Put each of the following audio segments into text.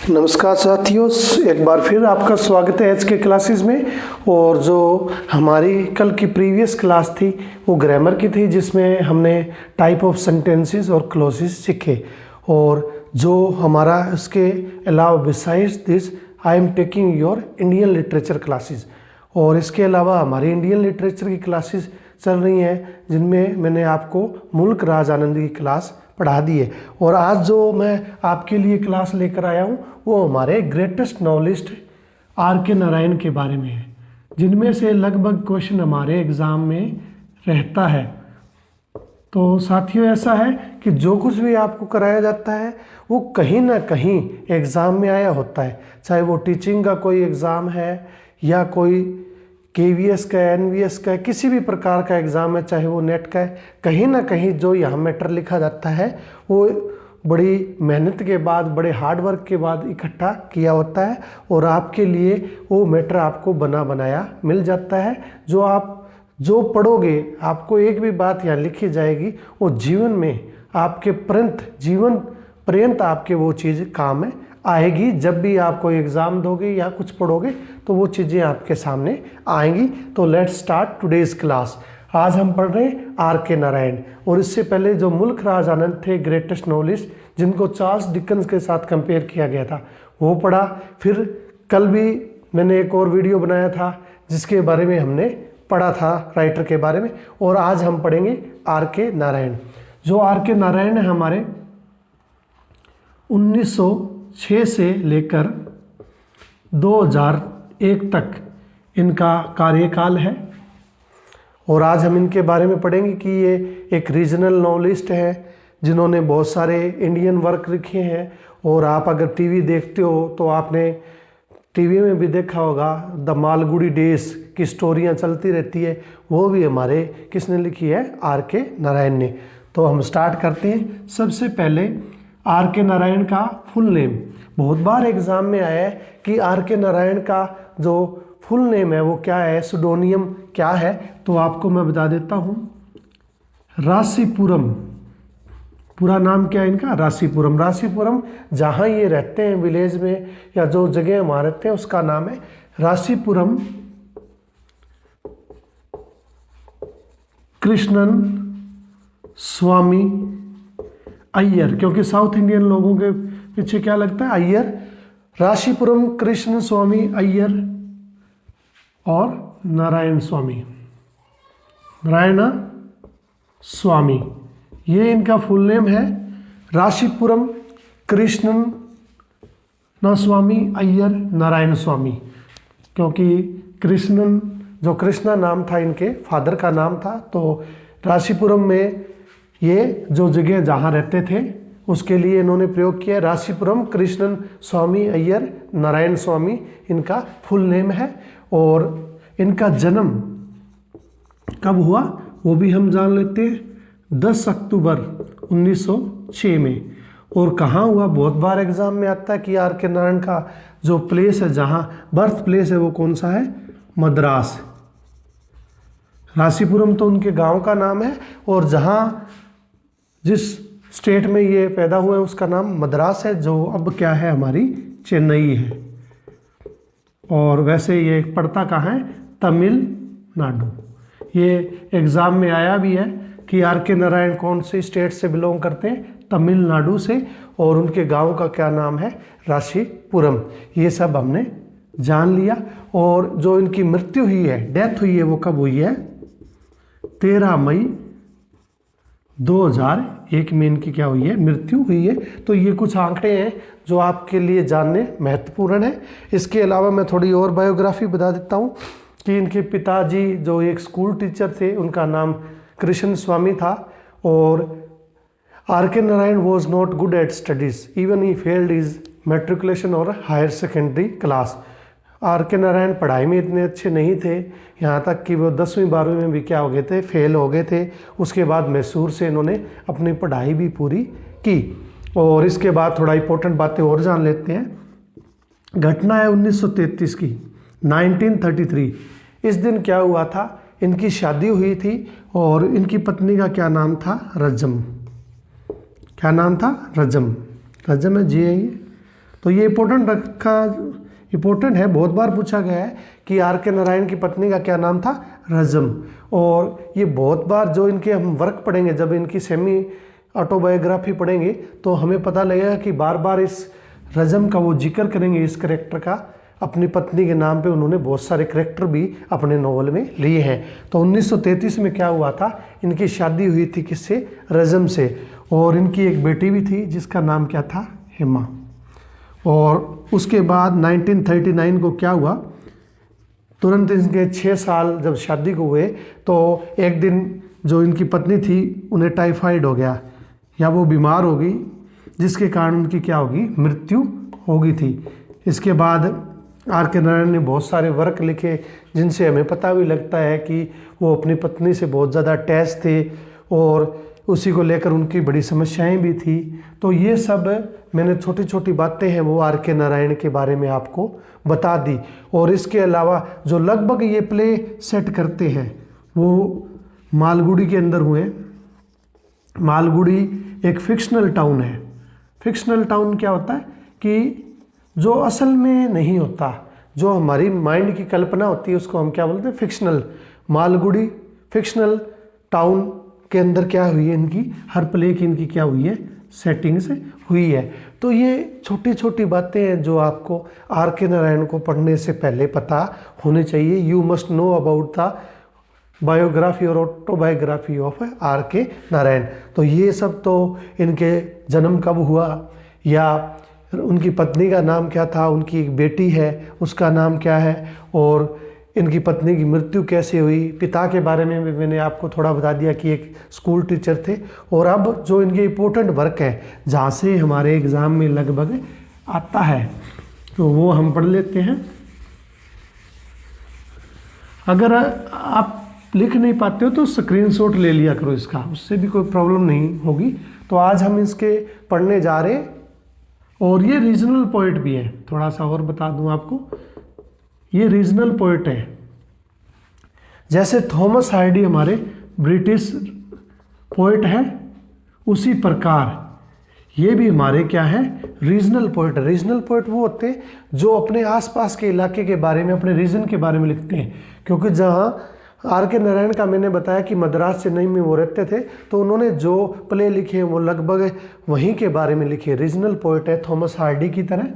नमस्कार साथियों, एक बार फिर आपका स्वागत है आज के क्लासेस में। और जो हमारी कल की प्रीवियस क्लास थी वो ग्रामर की थी, जिसमें हमने टाइप ऑफ सेंटेंसेस और क्लॉजेस सीखे। और जो हमारा इसके अलावा besides this I am taking your Indian literature classes, और इसके अलावा हमारी इंडियन लिटरेचर की क्लासेस चल रही हैं, जिनमें मैंने आपको मुल्क राज आनंद की क्लास पढ़ा दी है। और आज जो मैं आपके लिए क्लास लेकर आया हूँ वो हमारे ग्रेटेस्ट नॉवेलिस्ट आर के नारायण के बारे में है, जिनमें से लगभग क्वेश्चन हमारे एग्ज़ाम में रहता है। तो साथियों, ऐसा है कि जो कुछ भी आपको कराया जाता है वो कहीं ना कहीं एग्ज़ाम में आया होता है, चाहे वो टीचिंग का कोई एग्ज़ाम है या कोई KVS का, NVS का, किसी भी प्रकार का एग्ज़ाम है, चाहे वो नेट का है। कहीं ना कहीं जो यहाँ मैटर लिखा जाता है वो बड़ी मेहनत के बाद, बड़े हार्ड वर्क के बाद इकट्ठा किया होता है, और आपके लिए वो मैटर आपको बना बनाया मिल जाता है। जो आप जो पढ़ोगे, आपको एक भी बात यहाँ लिखी जाएगी, वो जीवन में आपके जीवन पर्यंत आपके वो चीज़ काम में आएगी। जब भी आप कोई एग्ज़ाम दोगे या कुछ पढ़ोगे तो वो चीज़ें आपके सामने आएंगी। तो लेट्स स्टार्ट टुडेज़ क्लास। आज हम पढ़ रहे हैं आर के नारायण, और इससे पहले जो मुल्क राज आनंद थे, ग्रेटेस्ट नॉवेलिस्ट, जिनको चार्ल्स डिकन्स के साथ कंपेयर किया गया था, वो पढ़ा। फिर कल भी मैंने एक और वीडियो बनाया था जिसके बारे में हमने पढ़ा था, राइटर के बारे में। और आज हम पढ़ेंगे आर के नारायण। जो आर के नारायण है हमारे 1906 से लेकर 2001 तक इनका कार्यकाल है। और आज हम इनके बारे में पढ़ेंगे कि ये एक रीजनल नॉवेलिस्ट है जिन्होंने बहुत सारे इंडियन वर्क लिखे हैं। और आप अगर टीवी देखते हो तो आपने टीवी में भी देखा होगा, द मालगुडी डेज की स्टोरियां चलती रहती है, वो भी हमारे किसने लिखी है? आर के नारायण ने। तो हम स्टार्ट करते हैं। सबसे पहले आर के नारायण का फुल नेम। बहुत बार एग्जाम में आया है कि आर के नारायण का जो फुल नेम है वो क्या है, सुडोनियम क्या है। तो आपको मैं बता देता हूँ, रासीपुरम। पूरा नाम क्या है इनका? रासीपुरम। रासीपुरम जहाँ ये रहते हैं विलेज में, या जो जगह वहाँ रहते हैं, उसका नाम है रासीपुरम कृष्णन स्वामी अय्यर। क्योंकि साउथ इंडियन लोगों के पीछे क्या लगता है? अय्यर। राशीपुरम कृष्ण स्वामी अय्यर और नारायण स्वामी, नारायण स्वामी, ये इनका फुल नेम है। राशीपुरम कृष्णन स्वामी अय्यर नारायण स्वामी, क्योंकि कृष्णन, जो कृष्णा नाम था इनके फादर का नाम था, तो राशीपुरम में ये जो जगह जहाँ रहते थे उसके लिए इन्होंने प्रयोग किया। राशीपुरम कृष्णन स्वामी अय्यर नारायण स्वामी इनका फुल नेम है। और इनका जन्म कब हुआ वो भी हम जान लेते हैं, 10 अक्टूबर 1906 में। और कहाँ हुआ? बहुत बार एग्जाम में आता है कि आर के नारायण का जो प्लेस है, जहाँ बर्थ प्लेस है, वो कौन सा है? मद्रास। राशीपुरम तो उनके गांव का नाम है, और जहाँ जिस स्टेट में ये पैदा हुए उसका नाम मद्रास है, जो अब क्या है? हमारी चेन्नई है। और वैसे ये पड़ता कहाँ है? तमिलनाडु। ये एग्ज़ाम में आया भी है कि आर के नारायण कौन से स्टेट से बिलोंग करते हैं? तमिलनाडु से। और उनके गांव का क्या नाम है? राशीपुरम। ये सब हमने जान लिया। और जो इनकी मृत्यु हुई है, डेथ हुई है, वो कब हुई है? 13 मई 2001 में इनकी क्या हुई है? मृत्यु हुई है। तो ये कुछ आंकड़े हैं जो आपके लिए जानने महत्वपूर्ण है। इसके अलावा मैं थोड़ी और बायोग्राफी बता देता हूँ कि इनके पिताजी जो एक स्कूल टीचर थे, उनका नाम कृष्ण स्वामी था। और आर के Narayan was not good at studies, even he failed is matriculation और हायर सेकेंडरी क्लास। आर के नारायण पढ़ाई में इतने अच्छे नहीं थे, यहाँ तक कि वो 10वीं 12वीं में भी क्या हो गए थे? फेल हो गए थे। उसके बाद मैसूर से इन्होंने अपनी पढ़ाई भी पूरी की। और इसके बाद थोड़ा इंपॉर्टेंट बातें और जान लेते हैं। घटना है 1933 की, 1933। इस दिन क्या हुआ था? इनकी शादी हुई थी, और इनकी पत्नी का क्या नाम था? रजम। क्या नाम था? रजम। रजम है जी है ये। तो ये इम्पोर्टेंट है, बहुत बार पूछा गया है कि आर के नारायण की पत्नी का क्या नाम था, रजम। और ये बहुत बार जो इनके हम वर्क पढ़ेंगे, जब इनकी सेमी ऑटोबायोग्राफी पढ़ेंगे तो हमें पता लगेगा कि बार बार इस रजम का वो जिक्र करेंगे, इस करेक्टर का। अपनी पत्नी के नाम पे उन्होंने बहुत सारे करेक्टर भी अपने नॉवल में लिए हैं। तो 1933 में क्या हुआ था, इनकी शादी हुई थी किससे, रजम से। और इनकी एक बेटी भी थी जिसका नाम क्या था, हेमा। और उसके बाद 1939 को क्या हुआ, तुरंत इनके 6 साल जब शादी को हुए तो एक दिन जो इनकी पत्नी थी उन्हें टाइफाइड हो गया, या वो बीमार हो गई, जिसके कारण उनकी क्या होगी, मृत्यु हो गई थी। इसके बाद आर के नारायण ने बहुत सारे वर्क लिखे जिनसे हमें पता भी लगता है कि वो अपनी पत्नी से बहुत ज़्यादा अटैच थे और उसी को लेकर उनकी बड़ी समस्याएं भी थी। तो ये सब मैंने छोटी छोटी बातें हैं वो आर के नारायण के बारे में आपको बता दी। और इसके अलावा जो लगभग ये प्ले सेट करते हैं वो मालगुडी के अंदर हुए। मालगुडी एक फिक्शनल टाउन है। फिक्शनल टाउन क्या होता है कि जो असल में नहीं होता, जो हमारी माइंड की कल्पना होती है उसको हम क्या बोलते हैं, फिक्शनल। मालगुडी फिक्शनल टाउन के अंदर क्या हुई है, इनकी हर प्ले की इनकी क्या हुई है, सेटिंग्स हुई है। तो ये छोटी छोटी बातें हैं जो आपको आर के नारायण को पढ़ने से पहले पता होनी चाहिए। You must know about the biography और ऑटोबायोग्राफी ऑफ आर के नारायण। तो ये सब तो इनके जन्म कब हुआ, या उनकी पत्नी का नाम क्या था, उनकी एक बेटी है उसका नाम क्या है, और इनकी पत्नी की मृत्यु कैसे हुई। पिता के बारे में भी मैंने आपको थोड़ा बता दिया कि एक स्कूल टीचर थे। और अब जो इनके इम्पोर्टेंट वर्क है जहाँ से हमारे एग्ज़ाम में लगभग आता है तो वो हम पढ़ लेते हैं। अगर आप लिख नहीं पाते हो तो स्क्रीनशॉट ले लिया करो इसका, उससे भी कोई प्रॉब्लम नहीं होगी। तो आज हम इसके पढ़ने जा रहे हैं। और ये रीजनल पोइट भी है, थोड़ा सा और बता दूं आपको, ये रीजनल पोइट है। जैसे थॉमस हार्डी हमारे ब्रिटिश पोइट हैं, उसी प्रकार ये भी हमारे क्या है, रीजनल पोइट। रीजनल पोइट वो होते हैं जो अपने आसपास के इलाके के बारे में, अपने रीजन के बारे में लिखते हैं। क्योंकि जहाँ आर के नारायण का मैंने बताया कि मद्रास चेन्नई में वो रहते थे, तो उन्होंने जो प्ले लिखे हैं वो लगभग वहीं के बारे में लिखे। रीजनल पोइट है थॉमस हार्डी की तरह।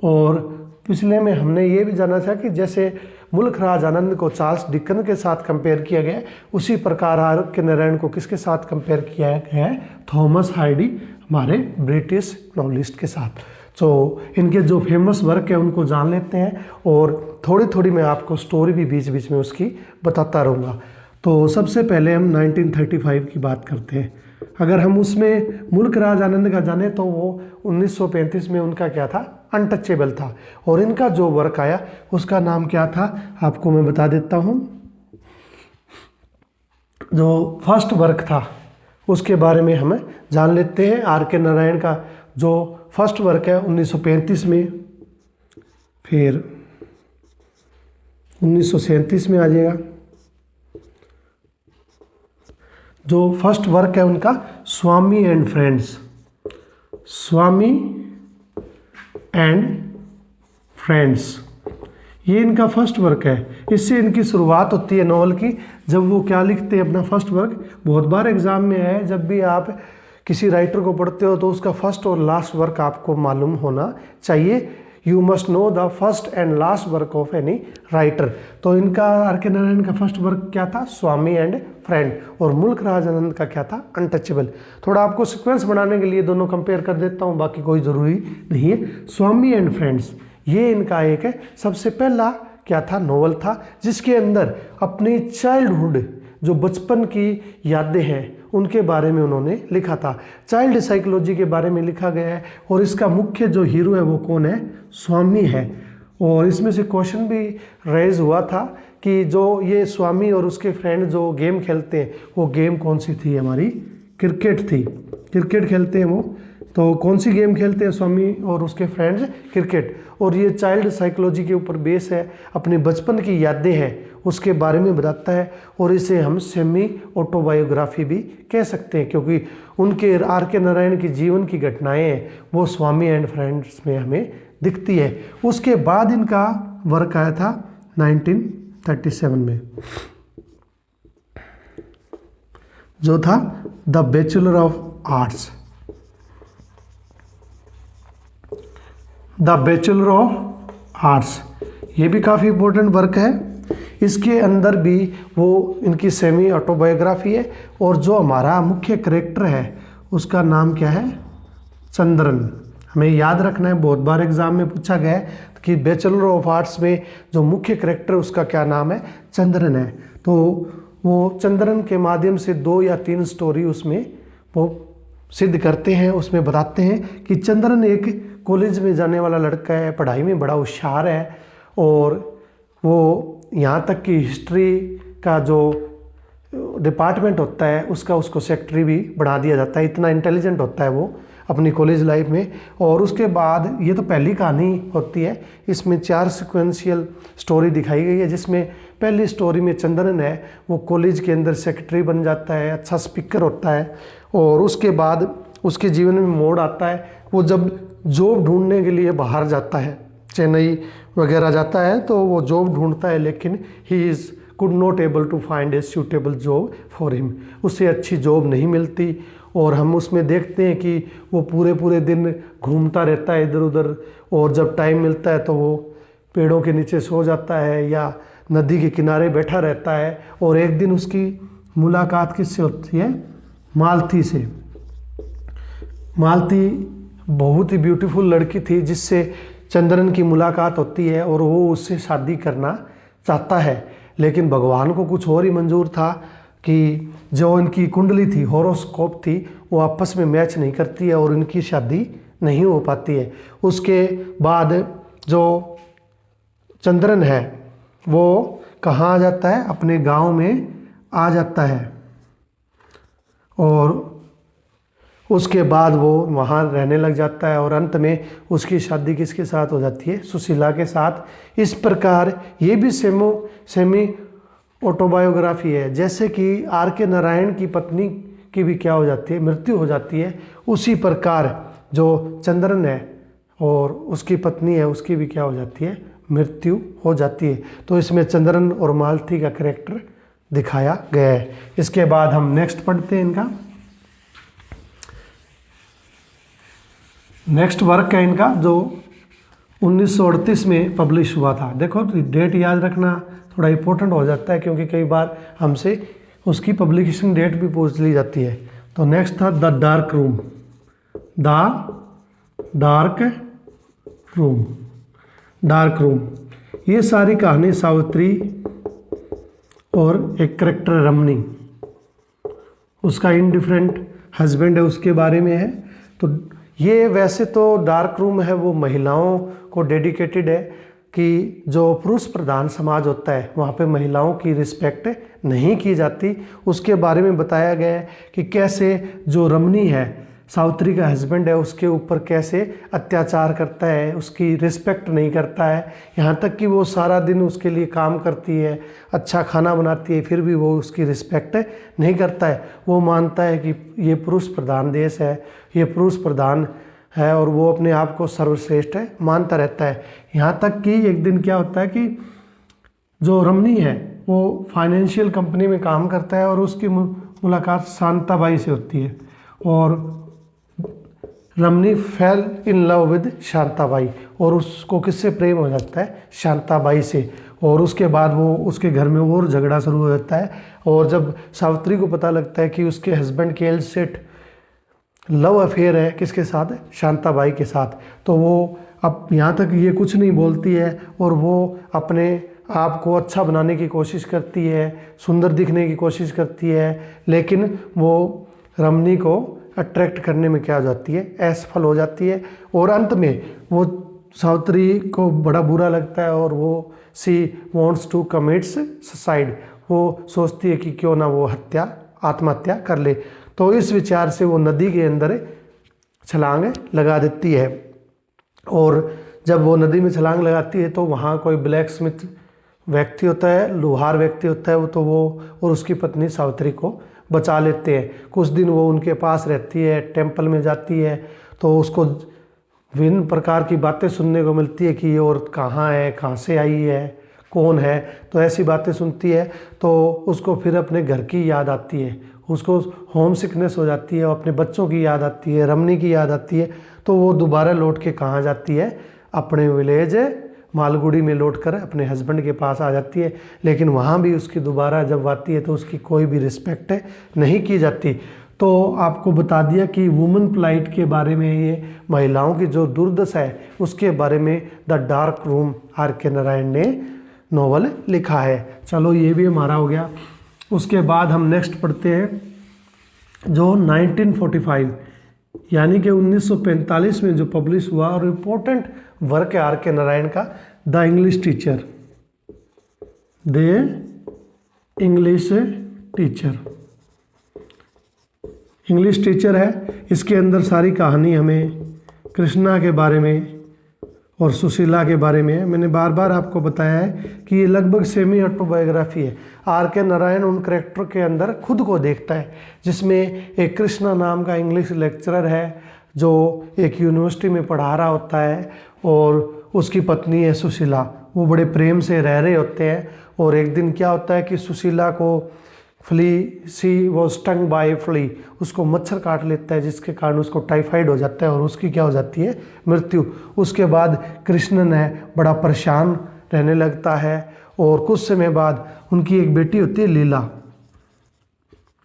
और पिछले में हमने ये भी जाना था कि जैसे मुल्क राज आनंद को चार्ल्स डिकन के साथ कंपेयर किया गया, उसी प्रकार आर के नारायण को किसके साथ कंपेयर किया गया है, थॉमस हार्डी हमारे ब्रिटिश नॉवलिस्ट के साथ। तो इनके जो फेमस वर्क है उनको जान लेते हैं, और थोड़ी थोड़ी मैं आपको स्टोरी भी बीच बीच में उसकी बताता रहूँगा। तो सबसे पहले हम 1935 की बात करते हैं। अगर हम उसमें मुल्क राज आनंद का जाने तो वो 1935 में उनका क्या था, अनटचेबल था। और इनका जो वर्क आया उसका नाम क्या था आपको मैं बता देता हूँ। जो फर्स्ट वर्क था उसके बारे में हमें जान लेते हैं। आर के नारायण का जो फर्स्ट वर्क है 1935 में, फिर 1937 में आ जाएगा। जो फर्स्ट वर्क है उनका Swami and friends, Swami and friends, ये इनका फर्स्ट वर्क है। इससे इनकी शुरुआत होती है नॉवल की, जब वो क्या लिखते हैं अपना फर्स्ट वर्क। बहुत बार एग्जाम में है, जब भी आप किसी राइटर को पढ़ते हो तो उसका फर्स्ट और लास्ट वर्क आपको मालूम होना चाहिए। You must know the first and last work of any writer. तो इनका आर के नारायण का फर्स्ट वर्क क्या था, स्वामी एंड फ्रेंड। और मुल्क राज आनंद का क्या था, अनटचेबल। थोड़ा आपको सीक्वेंस बनाने के लिए दोनों कंपेयर कर देता हूँ, बाकी कोई ज़रूरी नहीं है। स्वामी एंड फ्रेंड्स ये इनका एक है सबसे पहला क्या था, नॉवल था, जिसके अंदर अपनी चाइल्डहुड, जो बचपन की यादें हैं उनके बारे में उन्होंने लिखा था। चाइल्ड साइकोलॉजी के बारे में लिखा गया है। और इसका मुख्य जो हीरो है वो कौन है, स्वामी है। और इसमें से क्वेश्चन भी रेज हुआ था कि जो ये स्वामी और उसके फ्रेंड जो गेम खेलते हैं वो गेम कौन सी थी, हमारी क्रिकेट थी। क्रिकेट खेलते हैं वो, तो कौन सी गेम खेलते हैं स्वामी और उसके फ्रेंड्स, क्रिकेट। और ये चाइल्ड साइकोलॉजी के ऊपर बेस है, अपने बचपन की यादें हैं उसके बारे में बताता है। और इसे हम सेमी ऑटोबायोग्राफी भी कह सकते हैं, क्योंकि उनके आर के नारायण की जीवन की घटनाएं हैं वो स्वामी एंड फ्रेंड्स में हमें दिखती है। उसके बाद इनका वर्क आया था 1937 में, जो था the bachelor of arts. The bachelor of arts ये भी काफ़ी इम्पोर्टेंट वर्क है। इसके अंदर भी वो इनकी सेमी ऑटोबायोग्राफी है। और जो हमारा मुख्य कैरेक्टर है उसका नाम क्या है? चंद्रन। हमें याद रखना है, बहुत बार एग्जाम में पूछा गया है कि बैचलर ऑफ आर्ट्स में जो मुख्य कैरेक्टर उसका क्या नाम है? चंद्रन है। तो वो चंद्रन के माध्यम से 2 या 3 स्टोरी उसमें वो सिद्ध करते हैं, उसमें बताते हैं कि चंद्रन एक कॉलेज में जाने वाला लड़का है, पढ़ाई में बड़ा होशियार है, और वो यहाँ तक कि हिस्ट्री का जो डिपार्टमेंट होता है उसको सेक्रेटरी भी बना दिया जाता है, इतना इंटेलिजेंट होता है वो अपनी कॉलेज लाइफ में। और उसके बाद ये तो पहली कहानी होती है, इसमें 4 सिक्वेंशियल स्टोरी दिखाई गई है, जिसमें पहली स्टोरी में चंद्रन है वो कॉलेज के अंदर सेक्रेटरी बन जाता है, अच्छा स्पीकर होता है। और उसके बाद उसके जीवन में मोड़ आता है, वो जब जॉब ढूंढने के लिए बाहर जाता है, चेन्नई वगैरह जाता है, तो वो जॉब ढूंढता है, लेकिन he is could not able to find a suitable job for him. उससे अच्छी जॉब नहीं मिलती। और हम उसमें देखते हैं कि वो पूरे दिन घूमता रहता है इधर उधर, और जब टाइम मिलता है तो वो पेड़ों के नीचे सो जाता है या नदी के किनारे बैठा रहता है। और एक दिन उसकी मुलाकात किससे होती है? मालती से। मालती बहुत ही ब्यूटीफुल लड़की थी जिससे चंद्रन की मुलाकात होती है, और वो उससे शादी करना चाहता है। लेकिन भगवान को कुछ और ही मंजूर था कि जो इनकी कुंडली थी, हॉरोस्कोप थी, वो आपस में मैच नहीं करती है और इनकी शादी नहीं हो पाती है। उसके बाद जो चंद्रन है वो कहाँ आ जाता है? अपने गांव में आ जाता है। और उसके बाद वो वहाँ रहने लग जाता है, और अंत में उसकी शादी किसके साथ हो जाती है? सुशीला के साथ। इस प्रकार ये भी सेमी ऑटोबायोग्राफी है। जैसे कि R.K. नारायण की पत्नी की भी क्या हो जाती है? मृत्यु हो जाती है। उसी प्रकार जो चंद्रन है और उसकी पत्नी है उसकी भी क्या हो जाती है? मृत्यु हो जाती है। तो इसमें चंद्रन और मालती का कैरेक्टर दिखाया गया है। इसके बाद हम नेक्स्ट पढ़ते हैं इनका। नेक्स्ट वर्क है इनका जो 1938 में पब्लिश हुआ था। देखो डेट याद रखना थोड़ा इम्पोर्टेंट हो जाता है, क्योंकि कई बार हमसे उसकी पब्लिकेशन डेट भी पूछ ली जाती है। तो नेक्स्ट था the dark room. The dark room ये सारी कहानी सावित्री और एक करेक्टर रमनी, उसका इनडिफरेंट हस्बैंड है, उसके बारे में है। तो ये वैसे तो डार्क रूम है वो महिलाओं को डेडिकेटेड है कि जो पुरुष प्रधान समाज होता है वहाँ पे महिलाओं की रिस्पेक्ट नहीं की जाती। उसके बारे में बताया गया है कि कैसे जो रमनी है, सावित्री का हस्बैंड है, उसके ऊपर कैसे अत्याचार करता है, उसकी रिस्पेक्ट नहीं करता है। यहाँ तक कि वो सारा दिन उसके लिए काम करती है, अच्छा खाना बनाती है, फिर भी वो उसकी रिस्पेक्ट नहीं करता है। वो मानता है कि ये पुरुष प्रधान देश है, ये पुरुष प्रधान है, और वो अपने आप को सर्वश्रेष्ठ मानता रहता है। यहाँ तक कि एक दिन क्या होता है कि जो रमनी है वो फाइनेंशियल कंपनी में काम करता है, और उसकी मुलाकात शांताबाई से होती है, और Ramani fell in love with Shantabai, और उसको किससे प्रेम हो जाता है? शांताबाई से। और उसके बाद वो उसके घर में और झगड़ा शुरू हो जाता है। और जब सावित्री को पता लगता है कि उसके हस्बैंड के एलसेट लव अफेयर है किसके साथ? शांताबाई के साथ, तो वो अब यहाँ तक ये कुछ नहीं बोलती है, और वो अपने आप को अच्छा बनाने की कोशिश करती है, सुंदर दिखने की कोशिश करती है, लेकिन वो रमनी को अट्रैक्ट करने में क्या हो जाती है? असफल हो जाती है। और अंत में वो सावित्री को बड़ा बुरा लगता है, और वो सी वॉन्ट्स टू कमिट्स सुसाइड, वो सोचती है कि क्यों ना वो आत्महत्या कर ले। तो इस विचार से वो नदी के अंदर छलांग लगा देती है। और जब वो नदी में छलांग लगाती है तो वहाँ कोई ब्लैक स्मिथ व्यक्ति होता है, लोहार व्यक्ति होता है, वो तो वो और उसकी पत्नी सावित्री को बचा लेते हैं। कुछ दिन वो उनके पास रहती है, टेंपल में जाती है, तो उसको विभिन्न प्रकार की बातें सुनने को मिलती है कि ये औरत कहाँ है, कहाँ से आई है, कौन है। तो ऐसी बातें सुनती है तो उसको फिर अपने घर की याद आती है, उसको होम सिकनेस हो जाती है, अपने बच्चों की याद आती है, रमनी की याद आती है। तो वो दोबारा लौट के कहाँ जाती है, अपने विलेज मालगुड़ी में लौटकर अपने हस्बैंड के पास आ जाती है। लेकिन वहाँ भी उसकी दोबारा जब आती है तो उसकी कोई भी रिस्पेक्ट नहीं की जाती। तो आपको बता दिया कि वुमेन प्लाइट के बारे में, ये महिलाओं की जो दुर्दशा है उसके बारे में the dark room R.K. Narayan ने नॉवल लिखा है। चलो ये भी हमारा हो गया। उसके बाद हम नेक्स्ट पढ़ते हैं जो 1945 यानी कि 1945 में जो पब्लिश हुआ और इम्पोर्टेंट वर्क है R.K. नारायण का, the English teacher. English teacher है। इसके अंदर सारी कहानी हमें कृष्णा के बारे में और सुशीला के बारे में है। मैंने बार बार आपको बताया है कि ये लगभग सेमी ऑटोबायोग्राफी है। R.K. नारायण उन करेक्टर के अंदर खुद को देखता है, जिसमें एक कृष्णा नाम का इंग्लिश लेक्चरर है जो एक यूनिवर्सिटी में पढ़ा रहा होता है और उसकी पत्नी है सुशीला। वो बड़े प्रेम से रह रहे होते हैं और एक दिन क्या होता है कि सुशीला को सी वॉज स्टंग बाय फ्ली, उसको मच्छर काट लेता है जिसके कारण उसको टाइफाइड हो जाता है और उसकी क्या हो जाती है, मृत्यु। उसके बाद कृष्णन है बड़ा परेशान रहने लगता है और कुछ समय बाद उनकी एक बेटी होती है लीला।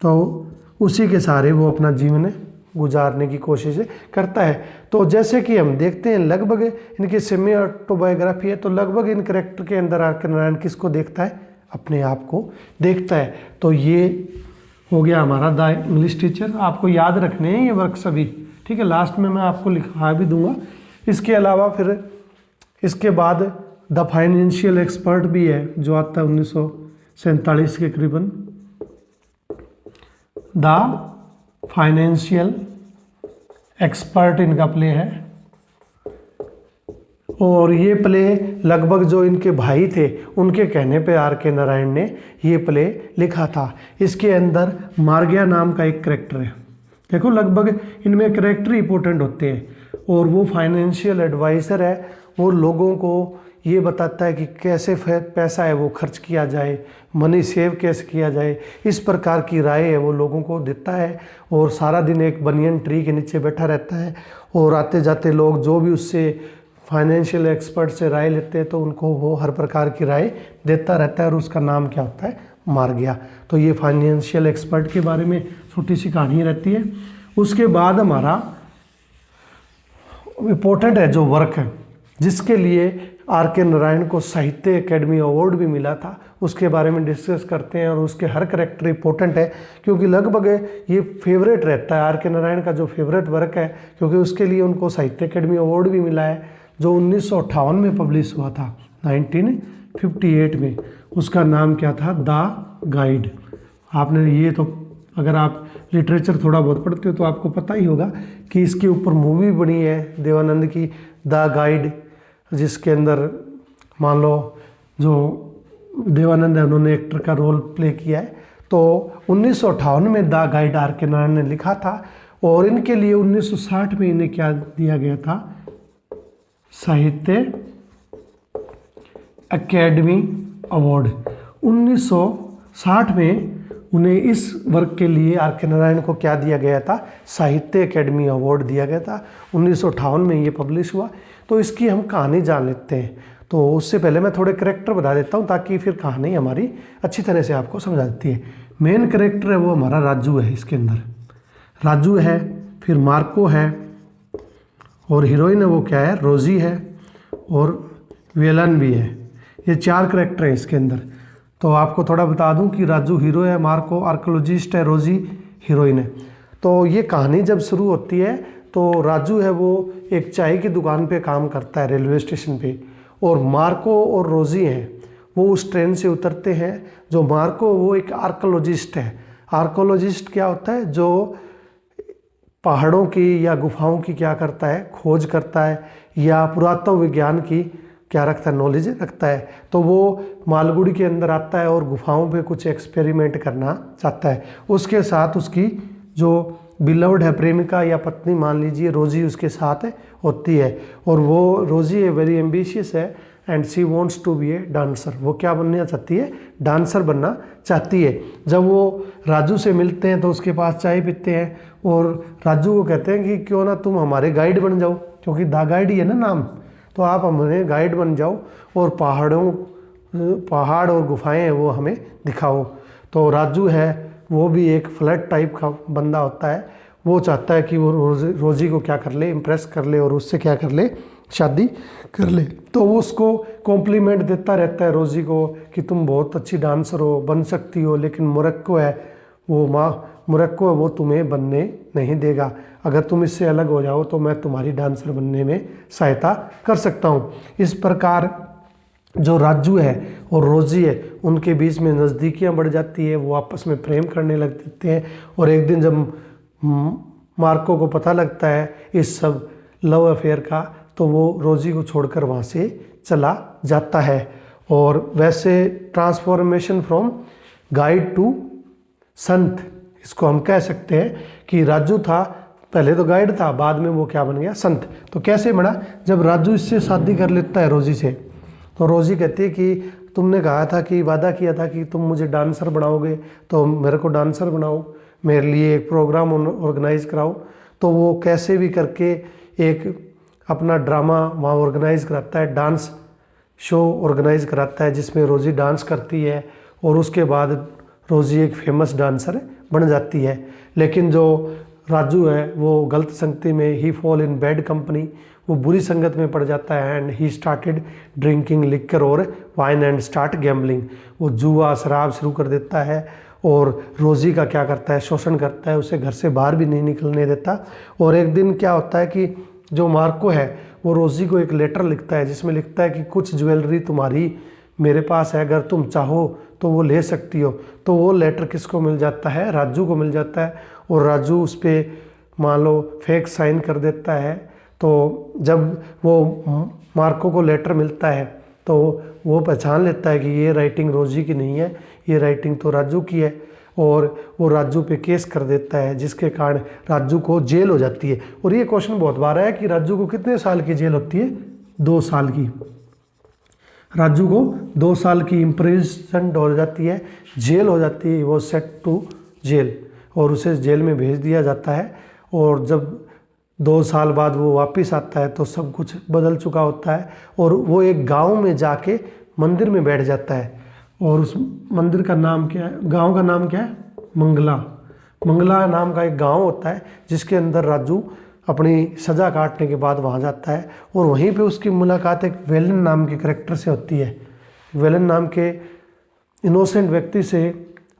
तो उसी के सहारे वो अपना जीवन गुजारने की कोशिश करता है। तो जैसे कि हम देखते हैं लगभग इनकी सेमी ऑटोबायोग्राफी है, तो लगभग इन करेक्टर के अंदर R.K. नारायण किसको देखता है, अपने आप को देखता है। तो ये हो गया हमारा द इंग्लिश टीचर। आपको याद रखने हैं ये वर्क सभी, ठीक है। लास्ट में मैं आपको लिखा भी दूंगा। इसके अलावा फिर इसके बाद द फाइनेंशियल एक्सपर्ट भी है जो आता है 1947 के करीबन। द फाइनेंशियल एक्सपर्ट इनका प्ले है और ये प्ले लगभग जो इनके भाई थे उनके कहने पे R.K. नारायण ने ये प्ले लिखा था। इसके अंदर मार्गिया नाम का एक कैरेक्टर है। देखो लगभग इनमें कैरेक्टर इंपॉर्टेंट होते हैं और वो फाइनेंशियल एडवाइज़र है। वो लोगों को ये बताता है कि कैसे पैसा है वो खर्च किया जाए, मनी सेव कैसे किया जाए, इस प्रकार की राय है वो लोगों को देता है। और सारा दिन एक बनियन ट्री के नीचे बैठा रहता है और आते जाते लोग जो भी उससे फाइनेंशियल एक्सपर्ट से राय लेते हैं तो उनको वो हर प्रकार की राय देता रहता है और उसका नाम क्या होता है, मार्गिया। तो ये फाइनेंशियल एक्सपर्ट के बारे में छोटी सी कहानी रहती है। उसके बाद हमारा इम्पोर्टेंट है जो वर्क है जिसके लिए R.K. नारायण को साहित्य अकेडमी अवार्ड भी मिला था, उसके बारे में डिस्कस करते हैं। और उसके हर कैरेक्टर इंपॉर्टेंट है क्योंकि लगभग ये फेवरेट रहता है, R.K. नारायण का जो फेवरेट वर्क है, क्योंकि उसके लिए उनको साहित्य अकेडमी अवार्ड भी मिला है जो 1958 में पब्लिश हुआ था, 1958 में। उसका नाम क्या था, द गाइड। आपने ये तो अगर आप लिटरेचर थोड़ा बहुत पढ़ते हो तो आपको पता ही होगा कि इसके ऊपर मूवी बनी है देवानंद की, द गाइड, जिसके अंदर मान लो जो देवानंद है उन्होंने एक्टर का रोल प्ले किया है। तो 1958 में द गाइड R.K. नारायण ने लिखा था और इनके लिए 1960 में इन्हें क्या दिया गया था, साहित्य अकेडमी अवार्ड। 1960 में उन्हें इस वर्क के लिए R.K. नारायण को क्या दिया गया था, साहित्य अकेडमी अवार्ड दिया गया था। 1958 में ये पब्लिश हुआ। तो इसकी हम कहानी जान लेते हैं। तो उससे पहले मैं थोड़े करेक्टर बता देता हूँ ताकि फिर कहानी हमारी अच्छी तरह से आपको समझ आती है। मेन करेक्टर है वो हमारा राजू है। इसके अंदर राजू है, फिर मार्को है और हीरोइन है वो क्या है, रोजी है और वेलन भी है। ये 4 करेक्टर हैं इसके अंदर। तो आपको थोड़ा बता दूं कि राजू हीरो है, मार्को आर्कोलॉजिस्ट है, रोजी हीरोइन है। तो ये कहानी जब शुरू होती है तो राजू है वो एक चाय की दुकान पे काम करता है रेलवे स्टेशन पे, और मार्को और रोजी हैं वो उस ट्रेन से उतरते हैं। जो मार्को वो एक आर्कोलॉजिस्ट है। आर्कोलॉजिस्ट क्या होता है, जो पहाड़ों की या गुफाओं की क्या करता है, खोज करता है, या पुरातत्व विज्ञान की क्या रखता है, नॉलेज रखता है। तो वो मालगुड़ी के अंदर आता है और गुफाओं पे कुछ एक्सपेरिमेंट करना चाहता है। उसके साथ उसकी जो बिलव्ड है, प्रेमिका या पत्नी मान लीजिए, रोजी उसके साथ होती है और वो रोजी है वेरी एम्बिशियस है and she wants to be a dancer. वो क्या बनना चाहती है? डांसर बनना चाहती है। जब वो राजू से मिलते हैं तो उसके पास चाय पीते हैं और राजू को कहते हैं कि क्यों ना तुम हमारे गाइड बन जाओ, क्योंकि द गाइड ही है ना नाम, तो आप हमारे गाइड बन जाओ और पहाड़ और गुफाएं हैं वो हमें दिखाओ। तो राजू है वो भी एक फ्लर्ट टाइप का बंदा होता है, वो चाहता है कि वो रोजी को क्या कर ले, इम्प्रेस कर ले और उससे क्या कर ले, शादी कर ले। तो वो उसको कॉम्प्लीमेंट देता रहता है रोजी को कि तुम बहुत अच्छी डांसर हो, बन सकती हो, लेकिन मोरक्को है वो तुम्हें बनने नहीं देगा। अगर तुम इससे अलग हो जाओ तो मैं तुम्हारी डांसर बनने में सहायता कर सकता हूँ। इस प्रकार जो राजू है और रोजी है उनके बीच में नज़दीकियाँ बढ़ जाती है, वो आपस में प्रेम करने लगते हैं। और एक दिन जब मार्को को पता लगता है इस सब लव अफेयर का, तो वो रोजी को छोड़कर वहाँ से चला जाता है। और वैसे ट्रांसफॉर्मेशन फ्रॉम गाइड टू संत, इसको हम कह सकते हैं कि राजू था, पहले तो गाइड था, बाद में वो क्या बन गया, संत। तो कैसे बना? जब राजू इससे शादी कर लेता है रोजी से, तो रोजी कहती है कि तुमने कहा था कि वादा किया था कि तुम मुझे डांसर बनाओगे, तो मेरे को डांसर बनाओ, मेरे लिए एक प्रोग्राम ऑर्गेनाइज कराओ। तो वो कैसे भी करके एक अपना ड्रामा वहाँ ऑर्गेनाइज कराता है, डांस शो ऑर्गेनाइज कराता है जिसमें रोजी डांस करती है और उसके बाद रोजी एक फेमस डांसर बन जाती है। लेकिन जो राजू है वो गलत संगति में, ही फॉल इन बैड कंपनी, वो बुरी संगत में पड़ जाता है and he started drinking liquor और वाइन एंड स्टार्ट गैम्बलिंग, वो जुआ शराब शुरू कर देता है और रोजी का क्या करता है, शोषण करता है, उसे घर से बाहर भी नहीं निकलने देता। और एक दिन क्या होता है कि जो मार्को है वो रोजी को एक लेटर लिखता है जिसमें लिखता है कि कुछ ज्वेलरी तुम्हारी मेरे पास है, अगर तुम चाहो तो वो ले सकती हो। तो वो लेटर किसको मिल जाता है? राजू को मिल जाता है और राजू उस पर मान लो फेक साइन कर देता है। तो जब वो मार्को को लेटर मिलता है तो वो पहचान लेता है कि ये राइटिंग रोजी की नहीं है, ये राइटिंग तो राजू की है, और वो राजू पे केस कर देता है जिसके कारण राजू को जेल हो जाती है। और ये क्वेश्चन बहुत बार है कि राजू को कितने साल की जेल होती है? 2 साल की। राजू को 2 साल की इम्प्रिजनमेंट हो जाती है, जेल हो जाती है, वो सेट टू जेल, और उसे जेल में भेज दिया जाता है। और जब 2 साल बाद वो वापस आता है तो सब कुछ बदल चुका होता है और वो एक गांव में जाके मंदिर में बैठ जाता है। और उस मंदिर का नाम क्या है, गांव का नाम क्या है? मंगला नाम का एक गांव होता है जिसके अंदर राजू अपनी सज़ा काटने के बाद वहाँ जाता है और वहीं पे उसकी मुलाकात एक वेलन नाम के करैक्टर से होती है। वेलन नाम के इनोसेंट व्यक्ति से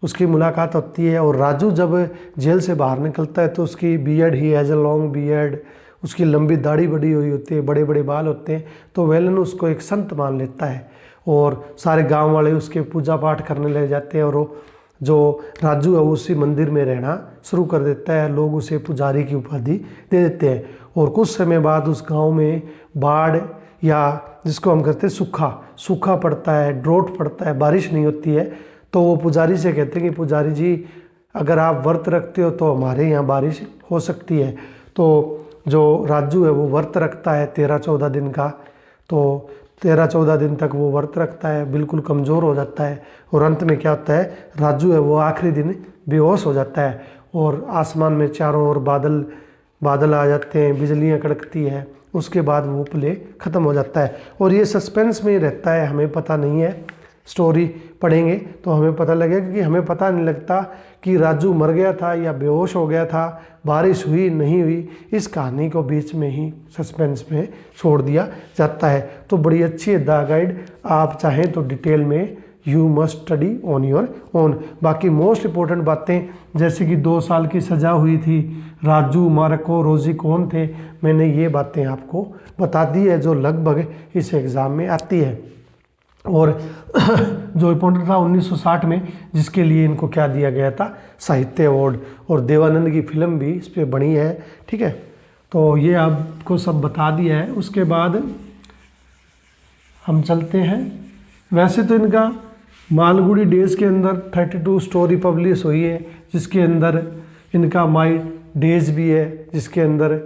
उसकी मुलाकात होती है। और राजू जब जेल से बाहर निकलता है तो उसकी beard, he has a long beard, उसकी लंबी दाढ़ी बड़ी हुई होती है, बड़े बड़े बाल होते हैं। तो वेलन उसको एक संत मान लेता है और सारे गांव वाले उसके पूजा पाठ करने लग जाते हैं और वो जो राजू है उसी मंदिर में रहना शुरू कर देता है। लोग उसे पुजारी की उपाधि दे देते हैं। और कुछ समय बाद उस गांव में बाढ़, या जिसको हम कहते हैं सूखा पड़ता है, ड्रोट पड़ता है, बारिश नहीं होती है। तो वो पुजारी से कहते हैं कि पुजारी जी अगर आप व्रत रखते हो तो हमारे यहाँ बारिश हो सकती है। तो जो राजू है वो व्रत रखता है 13-14 दिन का। तो 13-14 दिन तक वो व्रत रखता है, बिल्कुल कमज़ोर हो जाता है और अंत में क्या होता है, राजू है वो आखिरी दिन बेहोश हो जाता है और आसमान में चारों ओर बादल आ जाते हैं, बिजलियाँ कड़कती है। उसके बाद वो प्ले ख़त्म हो जाता है और ये सस्पेंस में ही रहता है, हमें पता नहीं है। स्टोरी पढ़ेंगे तो हमें पता लगेगा कि हमें पता नहीं लगता कि राजू मर गया था या बेहोश हो गया था, बारिश हुई नहीं हुई, इस कहानी को बीच में ही सस्पेंस में छोड़ दिया जाता है। तो बड़ी अच्छी है द गाइड, आप चाहें तो डिटेल में you must study on your own. बाकी मोस्ट इंपॉर्टेंट बातें जैसे कि 2 साल की सज़ा हुई थी, राजू, मार्को, रोजी कौन थे, मैंने ये बातें आपको बता दी है जो लगभग इस एग्ज़ाम में आती है। और जो इम्पोर्टेंट था 1960 में, जिसके लिए इनको क्या दिया गया था, साहित्य अवार्ड, और देवानंद की फिल्म भी इस पर बनी है। ठीक है, तो ये आपको सब बता दिया है। उसके बाद हम चलते हैं। वैसे तो इनका मालगुडी डेज के अंदर 32 स्टोरी पब्लिश हुई है, जिसके अंदर इनका माई डेज भी है जिसके अंदर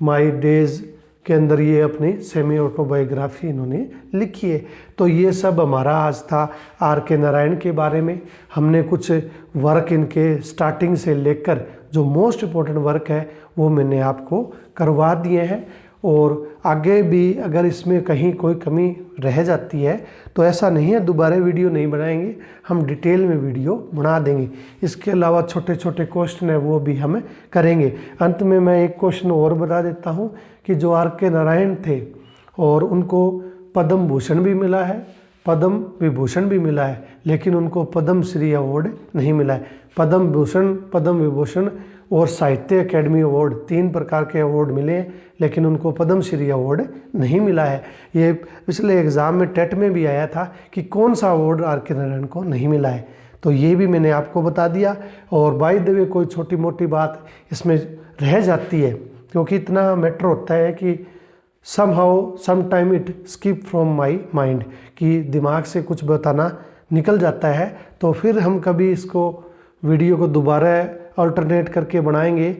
माई डेज के अंदर ये अपनी सेमी ऑटोबायोग्राफी इन्होंने लिखी है। तो ये सब हमारा आज था आर के नारायण के बारे में। हमने कुछ वर्क इनके स्टार्टिंग से लेकर जो मोस्ट इम्पोर्टेंट वर्क है वो मैंने आपको करवा दिए हैं, और आगे भी अगर इसमें कहीं कोई कमी रह जाती है तो ऐसा नहीं है दोबारा वीडियो नहीं बनाएंगे, हम डिटेल में वीडियो बना देंगे। इसके अलावा छोटे छोटे क्वेश्चन है वो भी हम करेंगे। अंत में मैं एक क्वेश्चन और बता देता हूँ कि जो आर के नारायण थे और उनको पद्म भूषण भी मिला है, पद्म विभूषण भी मिला है, लेकिन उनको पद्म श्री अवार्ड नहीं मिला है। पद्म भूषण, पद्म विभूषण और साहित्य अकेडमी अवार्ड 3 प्रकार के अवार्ड मिले हैं, लेकिन उनको पद्म श्री अवार्ड नहीं मिला है। ये पिछले एग्ज़ाम में टेट में भी आया था कि कौन सा अवार्ड आर के नारायण को नहीं मिला है, तो ये भी मैंने आपको बता दिया। और बाय द वे कोई छोटी मोटी बात इसमें रह जाती है, क्योंकि इतना मैटर होता है कि some time it skip from my mind, कि दिमाग से कुछ बताना निकल जाता है, तो फिर हम कभी इसको वीडियो को दोबारा अल्टरनेट करके बनाएंगे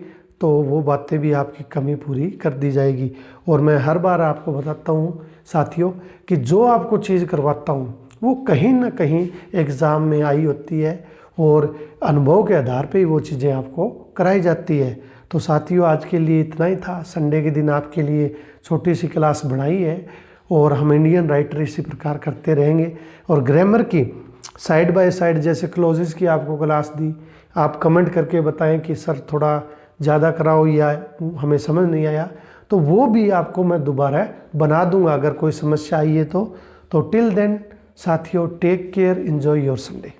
तो वो बातें भी आपकी कमी पूरी कर दी जाएगी। और मैं हर बार आपको बताता हूँ साथियों कि जो आपको चीज़ करवाता हूँ वो कहीं ना कहीं एग्ज़ाम में आई होती है, और अनुभव के आधार पे ही वो चीज़ें आपको कराई जाती है। तो साथियों आज के लिए इतना ही था। संडे के दिन आपके लिए छोटी सी क्लास बनाई है, और हम इंडियन राइटर इसी प्रकार करते रहेंगे। और ग्रामर की साइड बाय साइड जैसे क्लोजेस की आपको क्लास दी, आप कमेंट करके बताएं कि सर थोड़ा ज़्यादा कराओ या हमें समझ नहीं आया, तो वो भी आपको मैं दोबारा बना दूंगा अगर कोई समस्या आई है तो टिल देन साथियों take care, enjoy your Sunday.